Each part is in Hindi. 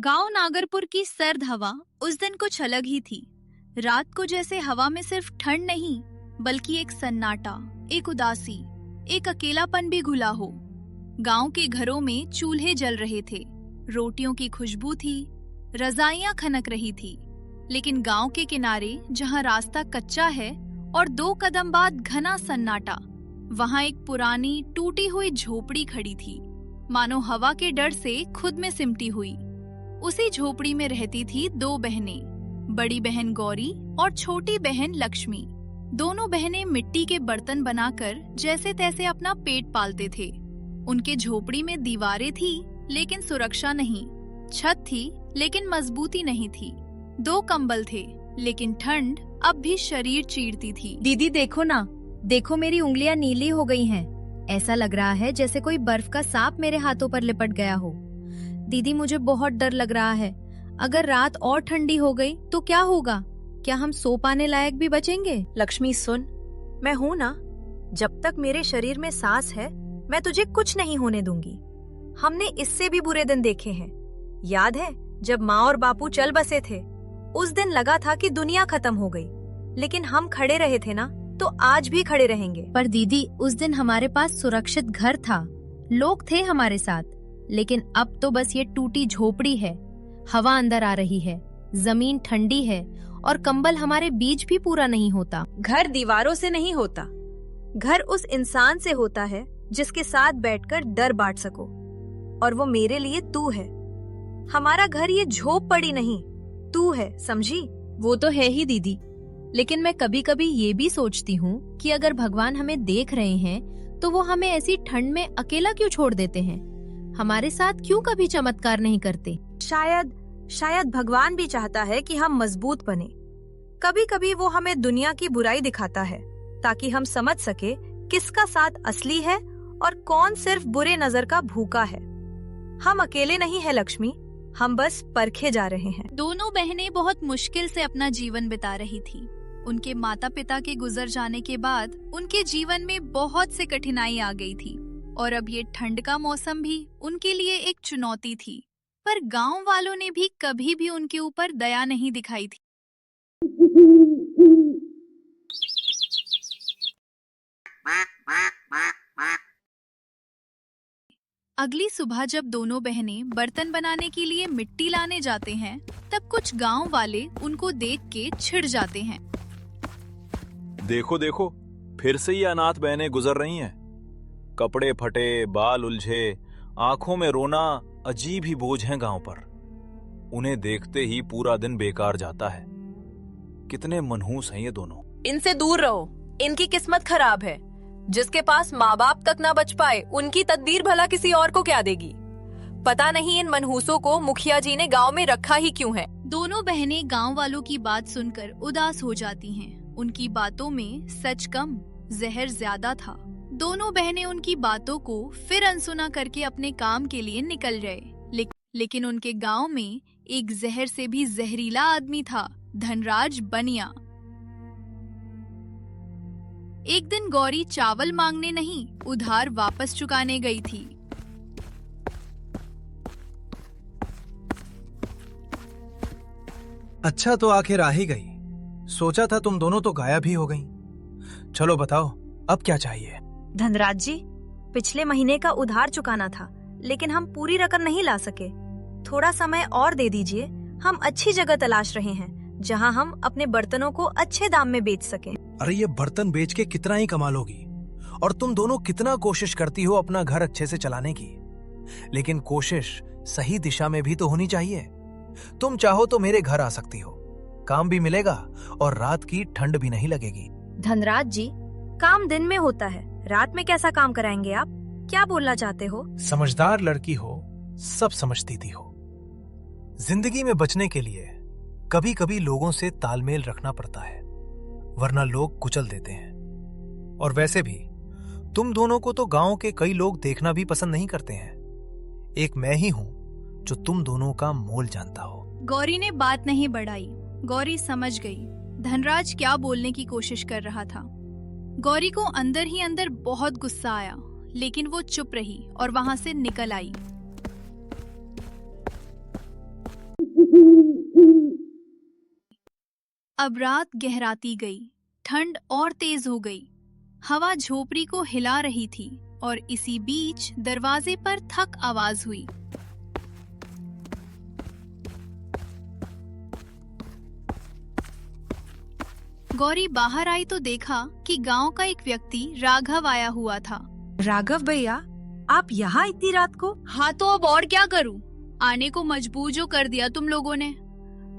गांव नागरपुर की सर्द हवा उस दिन कुछ अलग ही थी। रात को जैसे हवा में सिर्फ ठंड नहीं बल्कि एक सन्नाटा, एक उदासी, एक अकेलापन भी घुला हो। गांव के घरों में चूल्हे जल रहे थे, रोटियों की खुशबू थी, रजाइयां खनक रही थी। लेकिन गांव के किनारे जहां रास्ता कच्चा है और 2 कदम बाद घना सन्नाटा, वहां एक पुरानी टूटी हुई झोपड़ी खड़ी थी, मानो हवा के डर से खुद में सिमटी हुई। उसी झोपड़ी में रहती थी 2 बहनें, बड़ी बहन गौरी और छोटी बहन लक्ष्मी। दोनों बहनें मिट्टी के बर्तन बनाकर जैसे तैसे अपना पेट पालते थे। उनके झोपड़ी में दीवारें थी लेकिन सुरक्षा नहीं, छत थी लेकिन मजबूती नहीं थी, 2 कंबल थे लेकिन ठंड अब भी शरीर चीरती थी। दीदी देखो ना, देखो मेरी उंगलियां नीली हो गई हैं। ऐसा लग रहा है जैसे कोई बर्फ का सांप मेरे हाथों पर लिपट गया हो। दीदी मुझे बहुत डर लग रहा है। अगर रात और ठंडी हो गई तो क्या होगा? क्या हम सो पाने लायक भी बचेंगे? लक्ष्मी सुन, मैं हूँ ना। जब तक मेरे शरीर में सांस है मैं तुझे कुछ नहीं होने दूंगी। हमने इससे भी बुरे दिन देखे हैं। याद है जब माँ और बापू चल बसे थे? उस दिन लगा था कि दुनिया खत्म हो गई, लेकिन हम खड़े रहे थे ना, तो आज भी खड़े रहेंगे। पर दीदी उस दिन हमारे पास सुरक्षित घर था, लोग थे हमारे साथ, लेकिन अब तो बस ये टूटी झोपड़ी है। हवा अंदर आ रही है, जमीन ठंडी है और कंबल हमारे बीच भी पूरा नहीं होता। घर दीवारों से नहीं होता, घर उस इंसान से होता है जिसके साथ बैठकर डर बांट सको। और वो मेरे लिए तू है। हमारा घर ये झोपड़ी नहीं, तू है, समझी? वो तो है ही दीदी, लेकिन मैं कभी कभी ये भी सोचती हूँ कि अगर भगवान हमें देख रहे हैं तो वो हमें ऐसी ठंड में अकेला क्यों छोड़ देते हैं? हमारे साथ क्यों कभी चमत्कार नहीं करते? शायद भगवान भी चाहता है कि हम मजबूत बने। कभी कभी वो हमें दुनिया की बुराई दिखाता है ताकि हम समझ सके किसका साथ असली है और कौन सिर्फ बुरे नजर का भूखा है। हम अकेले नहीं है लक्ष्मी, हम बस परखे जा रहे हैं। दोनों बहनें बहुत मुश्किल से अपना जीवन बिता रही थी। उनके माता पिता के गुजर जाने के बाद उनके जीवन में बहुत से कठिनाई आ गई थी और अब ये ठंड का मौसम भी उनके लिए एक चुनौती थी। पर गांव वालों ने भी कभी भी उनके ऊपर दया नहीं दिखाई थी। अगली सुबह जब दोनों बहनें बर्तन बनाने के लिए मिट्टी लाने जाते हैं, तब कुछ गांव वाले उनको देख के छिड़ जाते हैं। देखो देखो, फिर से ये अनाथ बहनें गुजर रही हैं। कपड़े फटे, बाल उलझे, आंखों में रोना अजीब ही बोझ है गांव पर। उन्हें देखते ही पूरा दिन बेकार जाता है। कितने मनहूस हैं ये दोनों। इनसे दूर रहो, इनकी किस्मत खराब है। जिसके पास माँ बाप तक ना बच पाए, उनकी तदबीर भला किसी और को क्या देगी? पता नहीं इन मनहूसों को मुखिया जी ने गांव में रखा ही क्यों है। दोनों बहनें गांव वालों की बात सुनकर उदास हो जाती हैं। उनकी बातों में सच कम, जहर ज्यादा था। दोनों बहनें उनकी बातों को फिर अनसुना करके अपने काम के लिए निकल गए। लेकिन उनके गांव में एक जहर से भी जहरीला आदमी था, धनराज बनिया। एक दिन गौरी चावल मांगने नहीं, उधार वापस चुकाने गई थी। अच्छा तो आखिर आ ही गई। सोचा था तुम दोनों तो गायब ही हो गई। चलो बताओ अब क्या चाहिए? धनराज जी, पिछले महीने का उधार चुकाना था, लेकिन हम पूरी रकम नहीं ला सके। थोड़ा समय और दे दीजिए। हम अच्छी जगह तलाश रहे हैं जहां हम अपने बर्तनों को अच्छे दाम में बेच सकें। अरे ये बर्तन बेच के कितना ही कमा लोगी? और तुम दोनों कितना कोशिश करती हो अपना घर अच्छे से चलाने की, लेकिन कोशिश सही दिशा में भी तो होनी चाहिए। तुम चाहो तो मेरे घर आ सकती हो, काम भी मिलेगा और रात की ठंड भी नहीं लगेगी। धनराज जी, काम दिन में होता है, रात में कैसा काम कराएंगे आप? क्या बोलना चाहते हो? समझदार लड़की हो, सब समझती थी हो। जिंदगी में बचने के लिए कभी कभी लोगों से तालमेल रखना पड़ता है, वरना लोग कुचल देते हैं। और वैसे भी तुम दोनों को तो गांव के कई लोग देखना भी पसंद नहीं करते हैं। एक मैं ही हूं जो तुम दोनों का मोल जानता हो। गौरी ने बात नहीं बढ़ाई। गौरी समझ गई धनराज क्या बोलने की कोशिश कर रहा था। गौरी को अंदर ही अंदर बहुत गुस्सा आया, लेकिन वो चुप रही और वहां से निकल आई। अब रात गहराती गई, ठंड और तेज हो गई। हवा झोपड़ी को हिला रही थी और इसी बीच दरवाजे पर थक आवाज हुई। गौरी बाहर आई तो देखा कि गांव का एक व्यक्ति राघव आया हुआ था। राघव भैया, आप यहाँ इतनी रात को? हाँ तो अब और क्या करूं? आने को मजबूर जो कर दिया तुम लोगों ने।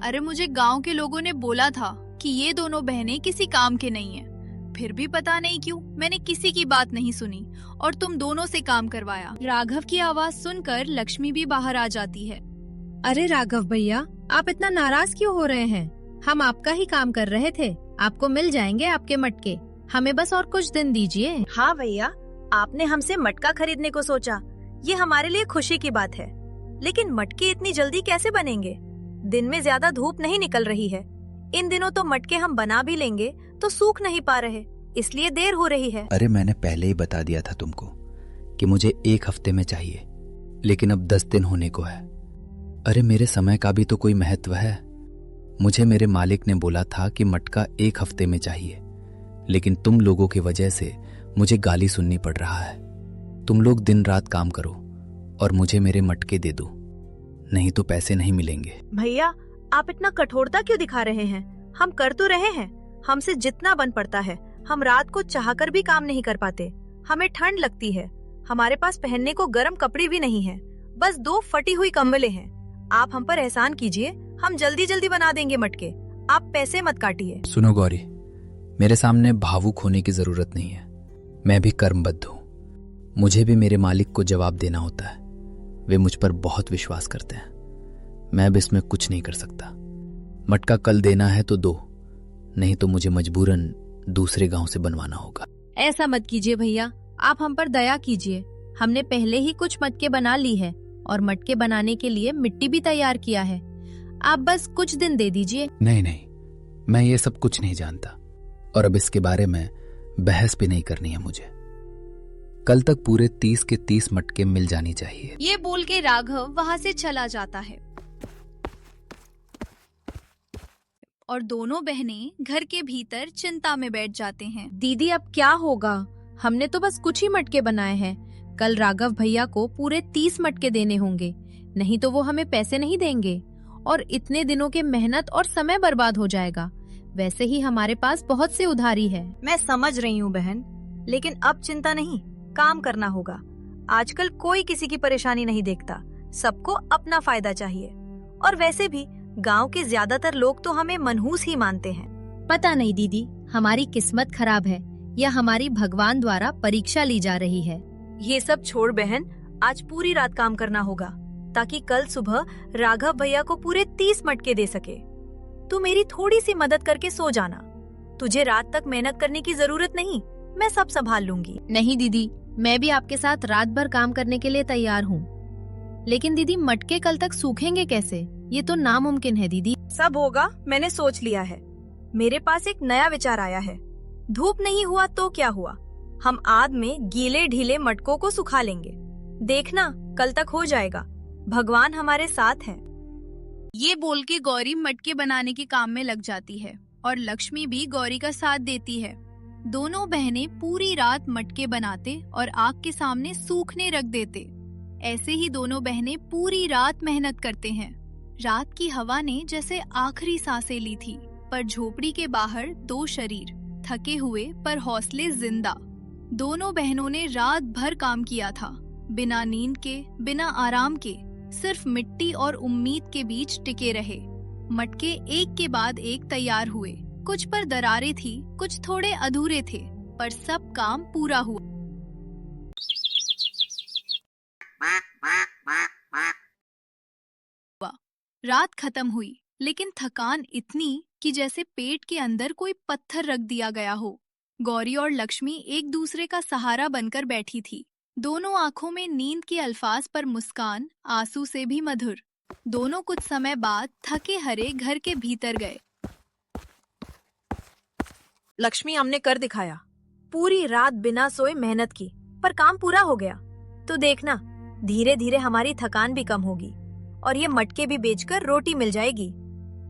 अरे मुझे गांव के लोगों ने बोला था कि ये दोनों बहनें किसी काम के नहीं हैं। फिर भी पता नहीं क्यों मैंने किसी की बात नहीं सुनी और तुम दोनों से काम करवाया। राघव की आवाज सुनकर लक्ष्मी भी बाहर आ जाती है। अरे राघव भैया, आप इतना नाराज क्यों हो रहे हैं? हम आपका ही काम कर रहे थे। आपको मिल जाएंगे आपके मटके। हमें बस और कुछ दिन दीजिए। हाँ भैया, आपने हमसे मटका खरीदने को सोचा, ये हमारे लिए खुशी की बात है। लेकिन मटके इतनी जल्दी कैसे बनेंगे? दिन में ज्यादा धूप नहीं निकल रही है। इन दिनों तो मटके हम बना भी लेंगे तो सूख नहीं पा रहे, इसलिए देर हो रही है। अरे मैंने पहले ही बता दिया था तुमको कि मुझे 1 हफ्ते में चाहिए, लेकिन अब 10 दिन होने को है। अरे मेरे समय का भी तो कोई महत्व है। मुझे मेरे मालिक ने बोला था कि मटका 1 हफ्ते में चाहिए, लेकिन तुम लोगों की वजह से मुझे गाली सुननी पड़ रहा है। तुम लोग दिन रात काम करो और मुझे मेरे मटके दे दो, नहीं तो पैसे नहीं मिलेंगे। भैया, आप इतना कठोरता क्यों दिखा रहे हैं? हम कर तो रहे हैं, हमसे जितना बन पड़ता है। हम रात को चाहकर भी काम नहीं कर पाते। हमें ठंड लगती है, हमारे पास पहनने को गर्म कपड़े भी नहीं है, बस 2 फटी हुई कंबलें हैं। आप हम पर एहसान कीजिए, हम जल्दी जल्दी बना देंगे मटके। आप पैसे मत काटिए। सुनो गौरी, मेरे सामने भावुक होने की जरूरत नहीं है। मैं भी कर्मबद्ध हूँ। मुझे भी मेरे मालिक को जवाब देना होता है। वे मुझ पर बहुत विश्वास करते हैं। मैं अब इसमें कुछ नहीं कर सकता। मटका कल देना है तो दो, नहीं तो मुझे मजबूरन दूसरे गांव से बनवाना होगा। ऐसा मत कीजिए भैया, आप हम पर दया कीजिए। हमने पहले ही कुछ मटके बना ली है और मटके बनाने के लिए मिट्टी भी तैयार किया है। आप बस कुछ दिन दे दीजिए। नहीं नहीं, मैं ये सब कुछ नहीं जानता और अब इसके बारे में बहस भी नहीं करनी है मुझे। कल तक पूरे 30 के 30 मटके मिल जानी चाहिए। ये बोल के राघव वहां से चला जाता है और दोनों बहनें घर के भीतर चिंता में बैठ जाते हैं। दीदी अब क्या होगा? हमने तो बस कुछ ही मटके बनाए हैं। कल राघव भैया को पूरे 30 मटके देने होंगे, नहीं तो वो हमें पैसे नहीं देंगे और इतने दिनों के मेहनत और समय बर्बाद हो जाएगा। वैसे ही हमारे पास बहुत से उधारी है। मैं समझ रही हूँ बहन, लेकिन अब चिंता नहीं, काम करना होगा। आजकल कोई किसी की परेशानी नहीं देखता, सबको अपना फायदा चाहिए। और वैसे भी गांव के ज्यादातर लोग तो हमें मनहूस ही मानते हैं। पता नहीं दीदी, हमारी किस्मत खराब है या हमारी भगवान द्वारा परीक्षा ली जा रही है। ये सब छोड़ बहन, आज पूरी रात काम करना होगा ताकि कल सुबह राघव भैया को पूरे 30 मटके दे सके। तू मेरी थोड़ी सी मदद करके सो जाना। तुझे रात तक मेहनत करने की जरूरत नहीं, मैं सब संभाल लूंगी। नहीं दीदी, मैं भी आपके साथ रात भर काम करने के लिए तैयार हूँ। लेकिन दीदी, मटके कल तक सूखेंगे कैसे? ये तो नामुमकिन है दीदी। सब होगा, मैंने सोच लिया है। मेरे पास एक नया विचार आया है। धूप नहीं हुआ तो क्या हुआ, हम आग में गीले ढीले मटकों को सुखा लेंगे। देखना, कल तक हो जाएगा। भगवान हमारे साथ है। ये बोल के गौरी मटके बनाने के काम में लग जाती है और लक्ष्मी भी गौरी का साथ देती है। दोनों बहनें पूरी रात मटके बनाते और आग के सामने सूखने रख देते। ऐसे ही दोनों बहनें पूरी रात मेहनत करते हैं। रात की हवा ने जैसे आखिरी सांसें ली थी, पर झोपड़ी के बाहर 2 शरीर थके हुए पर हौसले जिंदा। दोनों बहनों ने रात भर काम किया था, बिना नींद के, बिना आराम के, सिर्फ मिट्टी और उम्मीद के बीच टिके रहे। मटके एक के बाद एक तैयार हुए। कुछ पर दरारें थी, कुछ थोड़े अधूरे थे, पर सब काम पूरा हुआ। रात खत्म हुई, लेकिन थकान इतनी कि जैसे पेट के अंदर कोई पत्थर रख दिया गया हो। गौरी और लक्ष्मी एक दूसरे का सहारा बनकर बैठी थी। दोनों आंखों में नींद के अल्फाज पर मुस्कान, आंसू से भी मधुर। दोनों कुछ समय बाद थके हरे घर के भीतर गए। लक्ष्मी, हमने कर दिखाया। पूरी रात बिना सोए मेहनत की, पर काम पूरा हो गया। तो देखना, धीरे धीरे हमारी थकान भी कम होगी और ये मटके भी बेचकर रोटी मिल जाएगी।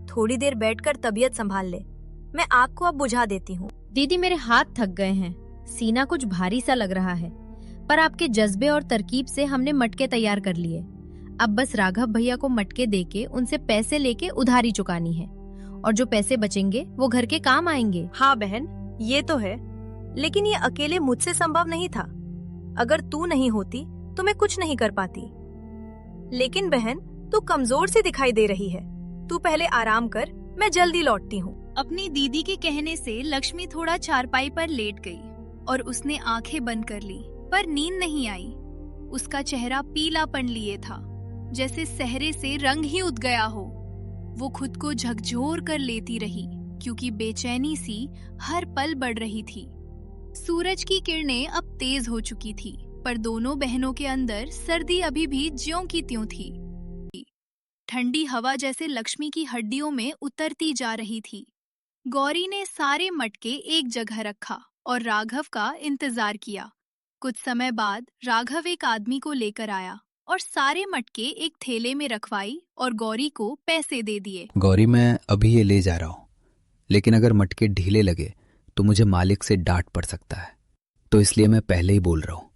थोड़ी देर बैठकर तबीयत संभाल ले, मैं आग को अब बुझा देती हूँ। दीदी मेरे हाथ थक गए हैं, सीना कुछ भारी सा लग रहा है, पर आपके जज्बे और तरकीब से हमने मटके तैयार कर लिए। अब बस राघव भैया को मटके देके उनसे पैसे लेके उधारी चुकानी है, और जो पैसे बचेंगे वो घर के काम आएंगे। हाँ बहन, ये तो है, लेकिन ये अकेले मुझसे संभव नहीं था। अगर तू नहीं होती तो मैं कुछ नहीं कर पाती। लेकिन बहन, तू कमजोर सी दिखाई दे रही है, तू पहले आराम कर, मैं जल्दी लौटती हूँ। अपनी दीदी के कहने से लक्ष्मी थोड़ा चारपाई पर लेट गई और उसने आंखें बंद कर ली, पर नींद नहीं आई। उसका चेहरा पीलापन लिए था, जैसे सहरे से रंग ही उठ गया हो। वो खुद को झकझोर कर लेती रही, क्योंकि बेचैनी सी हर पल बढ़ रही थी। सूरज की किरणें अब तेज हो चुकी थी, पर दोनों बहनों के अंदर सर्दी अभी भी ज्यों की त्यों थी। ठंडी हवा जैसे लक्ष्मी की हड्डियों में उतरती जा रही थी। गौरी ने सारे मटके एक जगह रखा और राघव का इंतजार किया। कुछ समय बाद राघव एक आदमी को लेकर आया और सारे मटके एक थैले में रखवाई और गौरी को पैसे दे दिए। गौरी, मैं अभी ये ले जा रहा हूँ, लेकिन अगर मटके ढीले लगे तो मुझे मालिक से डांट पड़ सकता है, तो इसलिए मैं पहले ही बोल रहा हूँ,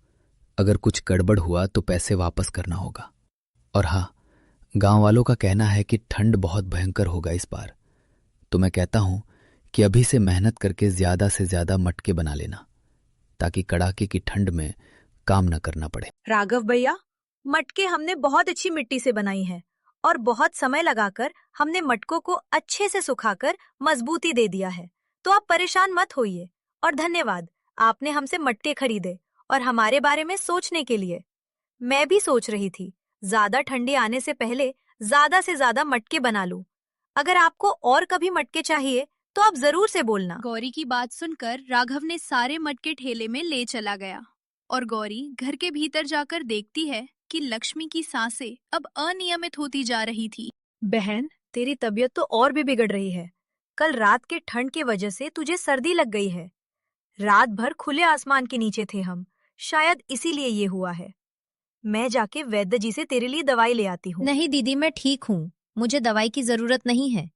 अगर कुछ गड़बड़ हुआ तो पैसे वापस करना होगा। और हाँ, गांव वालों का कहना है कि ठंड बहुत भयंकर होगा इस बार, तो मैं कहता हूँ कि अभी से मेहनत करके ज्यादा से ज्यादा मटके बना लेना, ताकि कड़ाके की ठंड में काम न करना पड़े। राघव भैया, मटके हमने बहुत अच्छी मिट्टी से बनाई है और बहुत समय लगाकर हमने मटकों को अच्छे से सुखाकर मजबूती दे दिया है, तो आप परेशान मत होइए। और धन्यवाद, आपने हमसे मटके खरीदे और हमारे बारे में सोचने के लिए। मैं भी सोच रही थी ज्यादा ठंडी आने से पहले ज्यादा से ज्यादा मटके बना लूं। अगर आपको और कभी मटके चाहिए तो आप जरूर से बोलना। गौरी की बात सुनकर राघव ने सारे मटके ठेले में ले चला गया और गौरी घर के भीतर जाकर देखती है कि लक्ष्मी की सांसें अब अनियमित होती जा रही थी। बहन, तेरी तबीयत तो और भी बिगड़ रही है। कल रात के ठंड की वजह से तुझे सर्दी लग गई है। रात भर खुले आसमान के नीचे थे हम, शायद इसीलिए ये हुआ है। मैं जाके वैद्य जी से तेरे लिए दवाई ले आती हूँ। नहीं दीदी, मैं ठीक हूँ, मुझे दवाई की जरूरत नहीं है।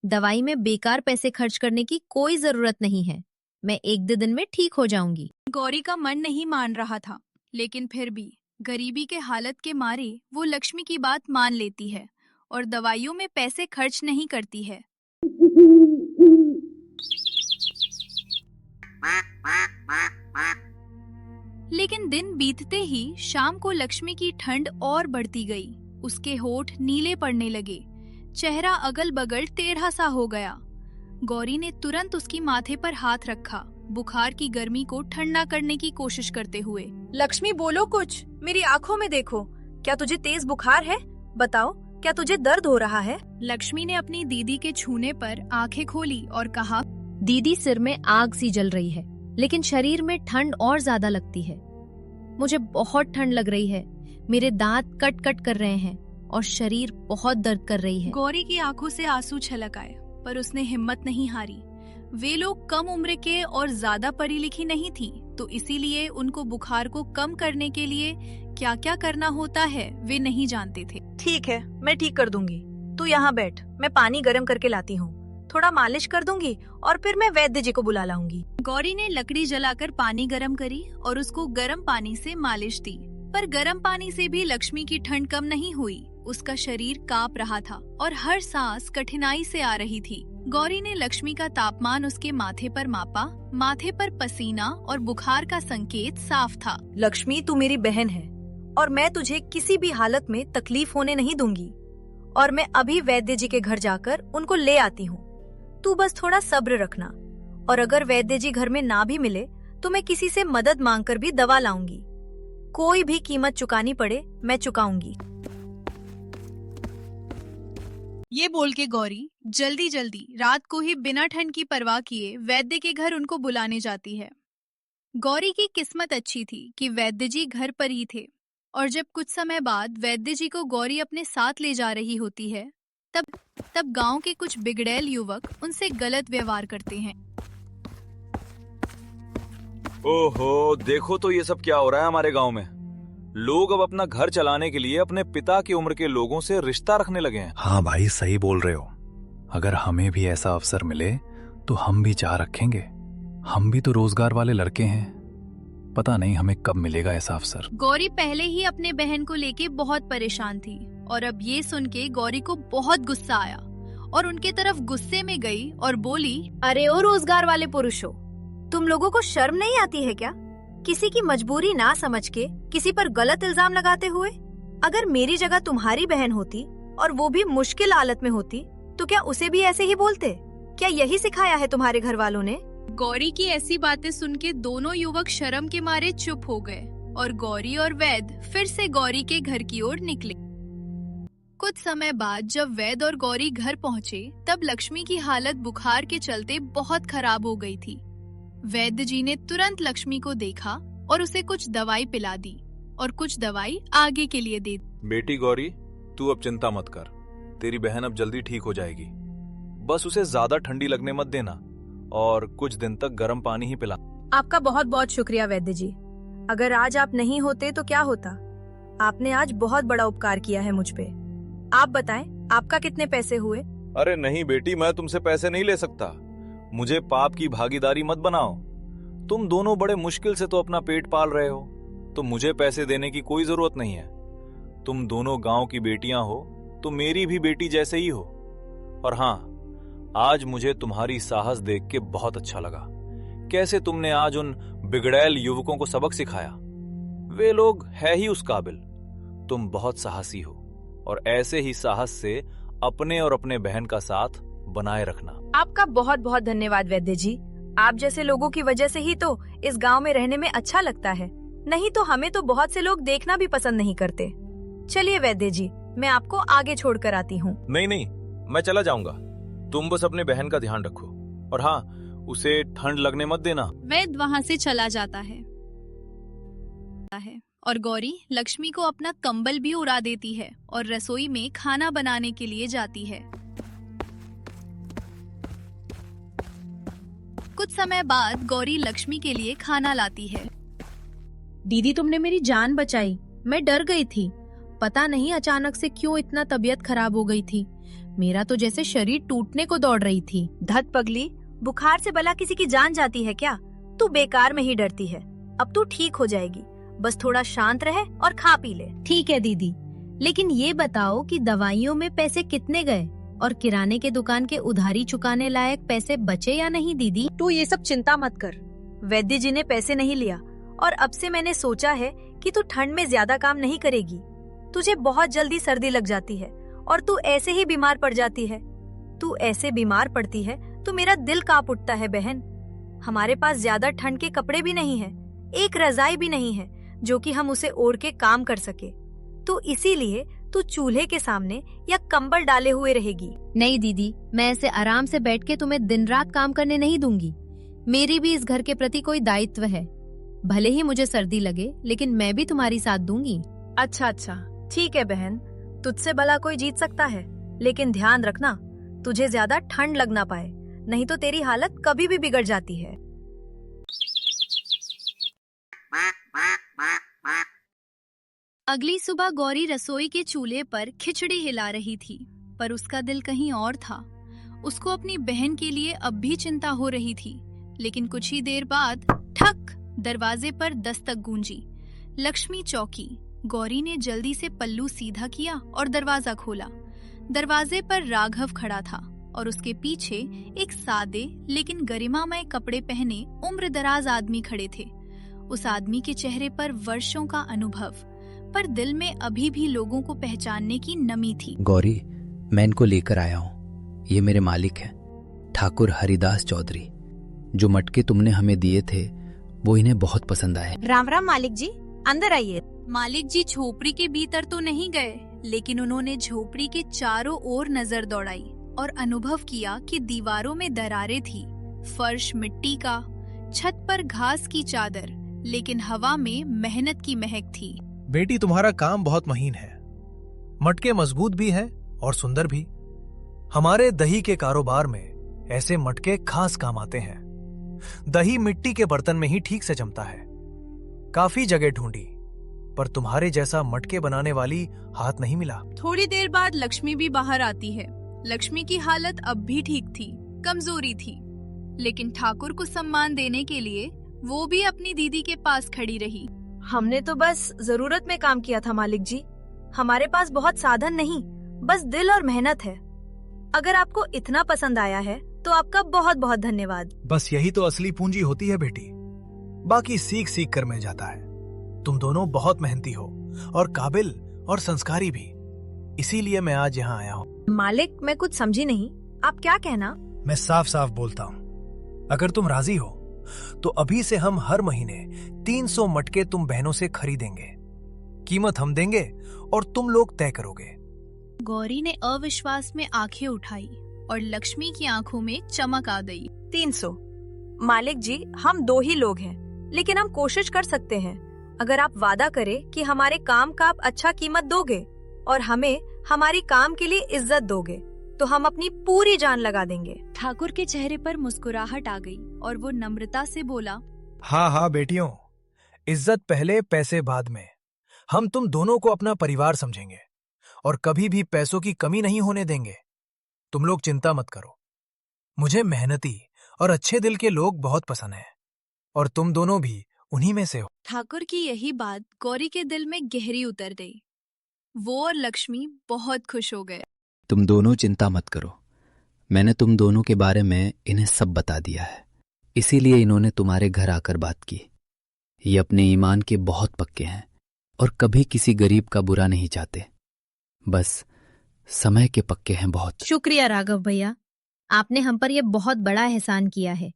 दवाई में बेकार पैसे खर्च करने की कोई जरूरत नहीं है। मैं 1-2 दिन में ठीक हो जाऊंगी। गौरी का मन नहीं मान रहा था, लेकिन फिर भी गरीबी के हालत के मारे वो लक्ष्मी की बात मान लेती है और दवाइयों में पैसे खर्च नहीं करती है। लेकिन दिन बीतते ही शाम को लक्ष्मी की ठंड और बढ़ती गई। उसके होठ नीले पड़ने लगे, चेहरा अगल बगल टेढ़ा सा हो गया। गौरी ने तुरंत उसकी माथे पर हाथ रखा, बुखार की गर्मी को ठंडा करने की कोशिश करते हुए। लक्ष्मी, बोलो कुछ, मेरी आंखों में देखो। क्या तुझे तेज बुखार है? बताओ, क्या तुझे दर्द हो रहा है? लक्ष्मी ने अपनी दीदी के छूने पर आंखें खोली और कहा, दीदी, सिर में आग सी जल रही है, लेकिन शरीर में ठंड और ज्यादा लगती है। मुझे बहुत ठंड लग रही है, मेरे दांत कट कट कर रहे हैं और शरीर बहुत दर्द कर रही है। गौरी की आंखों से आंसू छलक आए, पर उसने हिम्मत नहीं हारी। वे लोग कम उम्र के और ज्यादा पढ़ी लिखी नहीं थी, तो इसीलिए उनको बुखार को कम करने के लिए क्या क्या करना होता है वे नहीं जानते थे। ठीक है, मैं ठीक कर दूंगी। तू यहाँ बैठ, मैं पानी गर्म करके लाती हूँ। थोड़ा मालिश कर दूंगी और फिर मैं वैद्य जी को बुला लाऊंगी। गौरी ने लकड़ी जलाकर पानी गर्म करी और उसको गर्म पानी से मालिश दी, पर गर्म पानी से भी लक्ष्मी की ठंड कम नहीं हुई। उसका शरीर कांप रहा था और हर सांस कठिनाई से आ रही थी। गौरी ने लक्ष्मी का तापमान उसके माथे पर मापा। माथे पर पसीना और बुखार का संकेत साफ था। लक्ष्मी, तू मेरी बहन है और मैं तुझे किसी भी हालत में तकलीफ होने नहीं दूंगी। और मैं अभी वैद्य जी के घर जाकर उनको ले आती हूँ। तू बस थोड़ा सब्र रखना, और अगर वैद्य जी घर में ना भी मिले तो मैं किसी से मदद मांगकर भी दवा लाऊंगी। कोई भी कीमत चुकानी पड़े, मैं चुकाऊंगी। ये बोल के गौरी जल्दी जल्दी रात को ही बिना ठंड की परवाह किए वैद्य के घर उनको बुलाने जाती है। गौरी की किस्मत अच्छी थी कि वैद्य जी घर पर ही थे, और जब कुछ समय बाद वैद्य जी को गौरी अपने साथ ले जा रही होती है, तब गांव के कुछ बिगड़ैल युवक उनसे गलत व्यवहार करते हैं। ओहो, देखो तो ये सब क्या हो रहा है हमारे गांव में। लोग अब अपना घर चलाने के लिए अपने पिता की उम्र के लोगों से रिश्ता रखने लगे हैं। हाँ भाई, सही बोल रहे हो। अगर हमें भी ऐसा अवसर मिले तो हम भी चाह रखेंगे। हम भी तो रोजगार वाले लड़के हैं, पता नहीं हमें कब मिलेगा ऐसा अवसर। गौरी पहले ही अपने बहन को लेके बहुत परेशान थी और अब ये सुन के गौरी को बहुत गुस्सा आया और उनके तरफ गुस्से में गई और बोली, अरे ओ रोजगार वाले पुरुषों, तुम लोगों को शर्म नहीं आती है क्या? किसी की मजबूरी ना समझ के किसी पर गलत इल्जाम लगाते हुए। अगर मेरी जगह तुम्हारी बहन होती और वो भी मुश्किल हालत में होती तो क्या उसे भी ऐसे ही बोलते? क्या यही सिखाया है तुम्हारे घर वालों ने? गौरी की ऐसी बातें सुन के दोनों युवक शर्म के मारे चुप हो गए और गौरी और वैद फिर से गौरी के घर की ओर निकले। कुछ समय बाद जब वैद और गौरी घर पहुँचे तब लक्ष्मी की हालत बुखार के चलते बहुत खराब हो गई थी। वैद्य जी ने तुरंत लक्ष्मी को देखा और उसे कुछ दवाई पिला दी और कुछ दवाई आगे के लिए दे दी। बेटी गौरी, तू अब चिंता मत कर, तेरी बहन अब जल्दी ठीक हो जाएगी। बस उसे ज्यादा ठंडी लगने मत देना और कुछ दिन तक गर्म पानी ही पिला। आपका बहुत बहुत शुक्रिया वैद्य जी। अगर आज आप नहीं होते तो क्या होता? आपने आज बहुत बड़ा उपकार किया है मुझ पे। आप बताएं, आपका कितने पैसे हुए? अरे नहीं बेटी, मैं तुमसे पैसे नहीं ले सकता। मुझे पाप की भागीदारी मत बनाओ। तुम दोनों बड़े मुश्किल से तो अपना पेट पाल रहे हो, तो मुझे पैसे देने की कोई जरूरत नहीं है। तुम दोनों गांव की बेटियां हो तो मेरी भी बेटी जैसे ही हो। और हाँ, आज मुझे तुम्हारी साहस देख के बहुत अच्छा लगा। कैसे तुमने आज उन बिगड़ैल युवकों को सबक सिखाया। वे लोग है ही उस काबिल। तुम बहुत साहसी हो और ऐसे ही साहस से अपने और अपने बहन का साथ बनाए रखना। आपका बहुत बहुत धन्यवाद वैद्य जी। आप जैसे लोगों की वजह से ही तो इस गांव में रहने में अच्छा लगता है, नहीं तो हमें तो बहुत से लोग देखना भी पसंद नहीं करते। चलिए वैद्य जी, मैं आपको आगे छोड़ कर आती हूँ। नहीं नहीं, मैं चला जाऊंगा। तुम बस अपने बहन का ध्यान रखो और हाँ, उसे ठंड लगने मत देना। वैद वहाँ से चला जाता है और गौरी लक्ष्मी को अपना कंबल भी उड़ा देती है और रसोई में खाना बनाने के लिए जाती है। कुछ समय बाद गौरी लक्ष्मी के लिए खाना लाती है। दीदी, तुमने मेरी जान बचाई। मैं डर गई थी, पता नहीं अचानक से क्यों इतना तबीयत खराब हो गई थी। मेरा तो जैसे शरीर टूटने को दौड़ रही थी। धत पगली, बुखार से भला किसी की जान जाती है क्या? तू बेकार में ही डरती है। अब तू ठीक हो जाएगी, बस थोड़ा शांत रहे और खा पी ले। ठीक है दीदी, लेकिन ये बताओ कि दवाइयों में पैसे कितने गए और किराने के दुकान के उधारी चुकाने लायक पैसे बचे या नहीं? दीदी, तू ये सब चिंता मत कर। वैद्य जी ने पैसे नहीं लिया और अब से मैंने सोचा है कि तू ठंड में ज्यादा काम नहीं करेगी। तुझे बहुत जल्दी सर्दी लग जाती है और तू ऐसे ही बीमार पड़ जाती है। तू ऐसे बीमार पड़ती है तो मेरा दिल कांप उठता है बहन। हमारे पास ज्यादा ठंड के कपड़े भी नहीं है, एक रजाई भी नहीं है जो कि हम उसे ओढ़ के काम कर सके। तो इसीलिए तू चूल्हे के सामने या कंबल डाले हुए रहेगी। नहीं दीदी, मैं ऐसे आराम से बैठ के तुम्हें दिन रात काम करने नहीं दूंगी। मेरी भी इस घर के प्रति कोई दायित्व है। भले ही मुझे सर्दी लगे, लेकिन मैं भी तुम्हारी साथ दूंगी। अच्छा, ठीक है बहन, तुझसे भला कोई जीत सकता है, लेकिन ध्यान रखना तुझे ज्यादा ठंड लग ना पाए, नहीं तो तेरी हालत कभी भी बिगड़ जाती है। अगली सुबह गौरी रसोई के चूल्हे पर खिचड़ी हिला रही थी, पर उसका दिल कहीं और था। उसको अपनी बहन के लिए अब भी चिंता हो रही थी। लेकिन कुछ ही देर बाद ठक, दरवाजे पर दस्तक गूंजी। लक्ष्मी चौंकी। गौरी ने जल्दी से पल्लू सीधा किया और दरवाजा खोला। दरवाजे पर राघव खड़ा था और उसके पीछे एक सादे लेकिन गरिमामय कपड़े पहने उम्रदराज आदमी खड़े थे। उस आदमी के चेहरे पर वर्षों का अनुभव, पर दिल में अभी भी लोगों को पहचानने की नमी थी। गौरी, मैं इनको लेकर आया हूँ। ये मेरे मालिक हैं, ठाकुर हरिदास चौधरी। जो मटके तुमने हमें दिए थे वो इन्हें बहुत पसंद आए। राम राम मालिक जी, अंदर आइए। मालिक जी झोपड़ी के भीतर तो नहीं गए, लेकिन उन्होंने झोपड़ी के चारों ओर नजर दौड़ाई और अनुभव किया कि दीवारों में दरारें थी, फर्श मिट्टी का, छत पर घास की चादर, लेकिन हवा में मेहनत की महक थी। बेटी, तुम्हारा काम बहुत महीन है। मटके मजबूत भी हैं और सुंदर भी। हमारे दही के कारोबार में ऐसे मटके खास काम आते हैं। दही मिट्टी के बर्तन में ही ठीक से जमता है। काफी जगह ढूंढी, पर तुम्हारे जैसा मटके बनाने वाली हाथ नहीं मिला। थोड़ी देर बाद लक्ष्मी भी बाहर आती है। लक्ष्मी की हालत अब भी ठीक थी, कमजोरी थी, लेकिन ठाकुर को सम्मान देने के लिए वो भी अपनी दीदी के पास खड़ी रही। हमने तो बस जरूरत में काम किया था मालिक जी। हमारे पास बहुत साधन नहीं, बस दिल और मेहनत है। अगर आपको इतना पसंद आया है तो आपका बहुत बहुत धन्यवाद। बस यही तो असली पूंजी होती है बेटी, बाकी सीख सीख कर मिल जाता है। तुम दोनों बहुत मेहनती हो और काबिल और संस्कारी भी, इसीलिए मैं आज यहाँ आया हूँ। मालिक, मैं कुछ समझी नहीं, आप क्या कहना? मैं साफ साफ बोलता हूँ, अगर तुम राजी हो तो अभी से हम हर महीने 300 मटके तुम बहनों से खरीदेंगे। कीमत हम देंगे और तुम लोग तय करोगे। गौरी ने अविश्वास में आंखें उठाई और लक्ष्मी की आंखों में चमक आ गई। 300? मालिक जी, हम 2 ही लोग हैं, लेकिन हम कोशिश कर सकते हैं। अगर आप वादा करें कि हमारे काम का आप अच्छा कीमत दोगे और हमें हमारी काम के लिए इज्जत दोगे, तो हम अपनी पूरी जान लगा देंगे। ठाकुर के चेहरे पर मुस्कुराहट आ गई और वो नम्रता से बोला, हाँ हाँ बेटियों, इज्जत पहले पैसे बाद में। हम तुम दोनों को अपना परिवार समझेंगे और कभी भी पैसों की कमी नहीं होने देंगे। तुम लोग चिंता मत करो, मुझे मेहनती और अच्छे दिल के लोग बहुत पसंद हैं और तुम दोनों भी उन्हीं में से हो। ठाकुर की यही बात गौरी के दिल में गहरी उतर गई। वो और लक्ष्मी बहुत खुश हो गए। तुम दोनों चिंता मत करो, मैंने तुम दोनों के बारे में इन्हें सब बता दिया है, इसीलिए इन्होंने तुम्हारे घर आकर बात की। ये अपने ईमान के बहुत पक्के हैं और कभी किसी गरीब का बुरा नहीं चाहते, बस समय के पक्के हैं बहुत। शुक्रिया राघव भैया, आपने हम पर यह बहुत बड़ा एहसान किया है।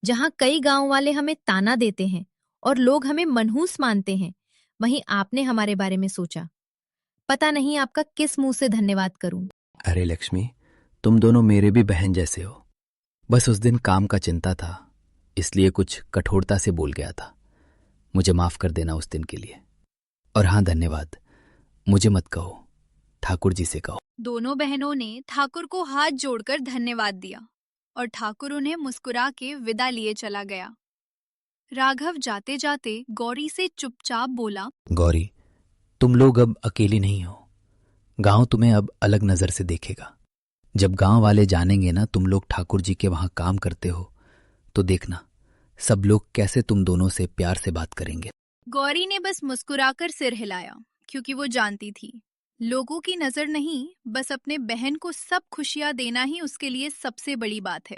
जहाँ कई गांव वाले हमें ताना देते हैं और लोग हमें मनहूस मानते हैं, वहीं आपने हमारे बारे में सोचा। पता नहीं आपका किस मुंह से धन्यवाद करूं। अरे लक्ष्मी, तुम दोनों मेरे भी बहन जैसे हो। बस उस दिन काम का चिंता था, इसलिए कुछ कठोरता से बोल गया था। मुझे माफ कर देना उस दिन के लिए। और हाँ, धन्यवाद मुझे मत कहो, ठाकुर जी से कहो। दोनों बहनों ने ठाकुर को हाथ जोड़कर धन्यवाद दिया और ठाकुर उन्हें मुस्कुरा के विदा लिए चला गया। राघव जाते जाते गौरी से चुपचाप बोला, गौरी, तुम लोग अब अकेली नहीं हो। गांव तुम्हें अब अलग नजर से देखेगा। जब गांव वाले जानेंगे ना तुम लोग ठाकुर जी के वहां काम करते हो, तो देखना सब लोग कैसे तुम दोनों से प्यार से बात करेंगे। गौरी ने बस मुस्कुराकर सिर हिलाया, क्योंकि वो जानती थी लोगों की नजर नहीं, बस अपने बहन को सब खुशियां देना ही उसके लिए सबसे बड़ी बात है।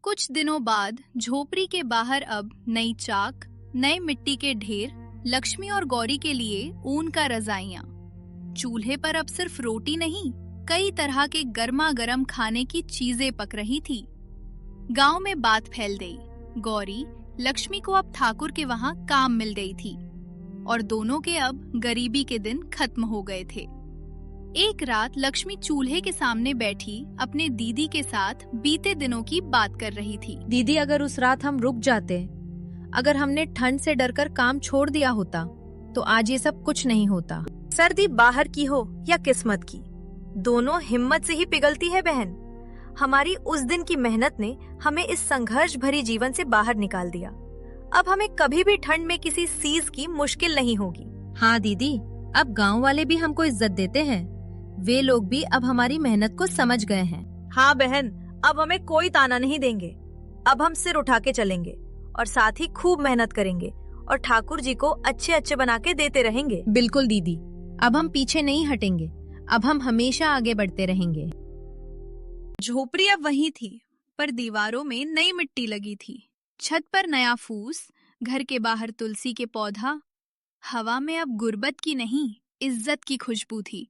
कुछ दिनों बाद झोपड़ी के बाहर अब नई चाक, नए मिट्टी के ढेर, लक्ष्मी और गौरी के लिए ऊन का रजाइयां। चूल्हे पर अब सिर्फ रोटी नहीं, कई तरह के गर्मा गर्म खाने की चीजें पक रही थी। गांव में बात फैल गई, गौरी, लक्ष्मी को अब ठाकुर के वहां काम मिल गई थी और दोनों के अब गरीबी के दिन खत्म हो गए थे। एक रात लक्ष्मी चूल्हे के सामने बैठी अपने दीदी के साथ बीते दिनों की बात कर रही थी। दीदी, अगर उस रात हम रुक जाते, अगर हमने ठंड से डरकर काम छोड़ दिया होता, तो आज ये सब कुछ नहीं होता। सर्दी बाहर की हो या किस्मत की, दोनों हिम्मत से ही पिघलती है बहन। हमारी उस दिन की मेहनत ने हमें इस संघर्ष भरी जीवन से बाहर निकाल दिया। अब हमें कभी भी ठंड में किसी चीज की मुश्किल नहीं होगी। हाँ दीदी, अब गांव वाले भी हमको इज्जत देते हैं। वे लोग भी अब हमारी मेहनत को समझ गए हैं। हाँ बहन, अब हमें कोई ताना नहीं देंगे। अब हम सिर उठा के चलेंगे और साथ ही खूब मेहनत करेंगे और ठाकुर जी को अच्छे अच्छे बना के देते रहेंगे। बिल्कुल दीदी, अब हम पीछे नहीं हटेंगे, अब हम हमेशा आगे बढ़ते रहेंगे। झोपड़ी अब वही थी, पर दीवारों में नई मिट्टी लगी थी। छत पर नया फूस, घर के बाहर तुलसी के पौधा। हवा में अब गुर्बत की नहीं, इज्जत की खुशबू थी।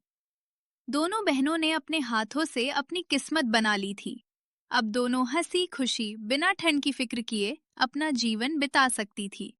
दोनों बहनों ने अपने हाथों से अपनी किस्मत बना ली थी। अब दोनों हंसी खुशी बिना ठंड की फिक्र किए अपना जीवन बिता सकती थी।